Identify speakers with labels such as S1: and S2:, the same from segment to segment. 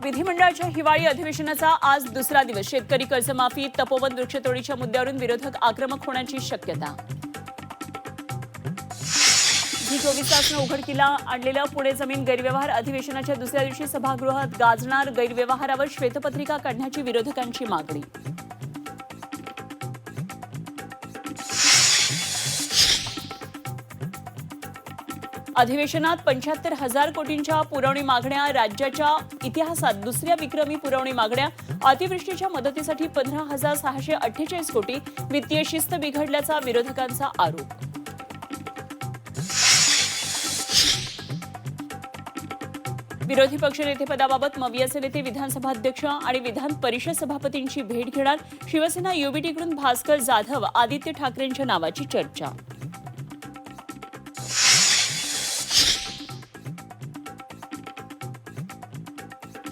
S1: विधिमंडळाच्या हिवाळी अधिवेशनाचा आज दुसरा दिवस. शेतकरी कर्जमाफी, तपोवन वृक्षतोडीच्या मुद्द्यावरून विरोधक आक्रमक होण्याची शक्यता. G24 तासनं उघडकीला आणलेलं पुणे जमीन गैरव्यवहार अधिवेशनाच्या दुसऱ्या दिवशी सभागृहात गाजणार. गैरव्यवहारावर श्वेतपत्रिका काढण्याची विरोधकांची मागणी. अधिवेशनात 75,000 कोटींच्या पुरवणी मागण्या. राज्याच्या इतिहासात दुसऱ्या विक्रमी पुरवणी मागण्या. अतिवृष्टीच्या मदतीसाठी 15,648 कोटी. वित्तीय शिस्त बिघडल्याचा विरोधकांचा आरोप. विरोधी पक्षनेतेपदाबाबत मवियाचे नेते विधानसभा अध्यक्ष आणि विधान परिषद सभापतींची भेट घेणार. शिवसेना युबीटीकडून भास्कर जाधव, आदित्य ठाकरेंच्या नावाची चर्चा.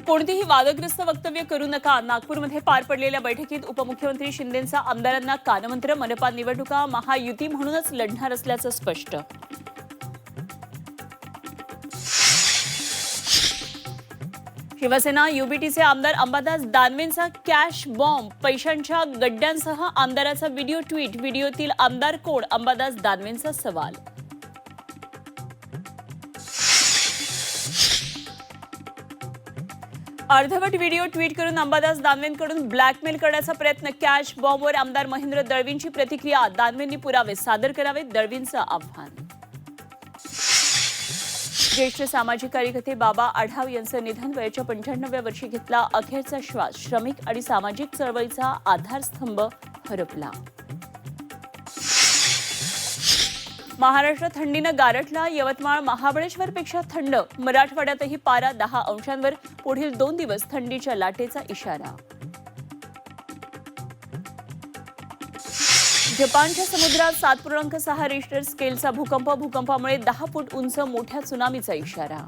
S1: कोणतीही वादग्रस्त वक्तव्य करू नका. नागपूरमध्ये पार पडलेल्या बैठकीत उपमुख्यमंत्री शिंदेंचा आमदारांना कानमंत्र. मनपा निवडणुका महायुती म्हणूनच लढणार असल्याचं स्पष्ट. शिवसेना युबीटीचे आमदार अंबादास दानवेंचा कॅश बॉम्ब. पैशांच्या गड्ड्यांसह आमदाराचा व्हिडिओ ट्विट. व्हिडिओतील आमदार कोण? अंबादास दानवेंचा सवाल. अर्धवट व्हिडिओ ट्विट करून अंबादास दानवेंकडून ब्लॅकमेल करण्याचा प्रयत्न. कॅश बॉम्बवर आमदार महेंद्र दळवींची प्रतिक्रिया. दानवेंनी पुरावे सादर करावेत, दळवींचं आव्हान. ज्येष्ठ सामाजिक कार्यकर्ते बाबा आढाव यांचं निधन. वयाच्या 95व्या वर्षी घेतला अखेरचा श्वास. श्रमिक आणि सामाजिक चळवळीचा आधारस्तंभ हरपला. महाराष्ट्र थंडीनं गारठला. यवतमाळ, महाबळेश्वरपेक्षा थंड. मराठवाड्यातही पारा 10 अंशांवर. पुढील 2 दिवस थंडीच्या लाटेचा इशारा. जपानच्या समुद्रात 7.6 रिश्टर स्केलचा भूकंप. भूकंपामुळे 10 फूट उंच मोठ्या त्सुनामीचा इशारा.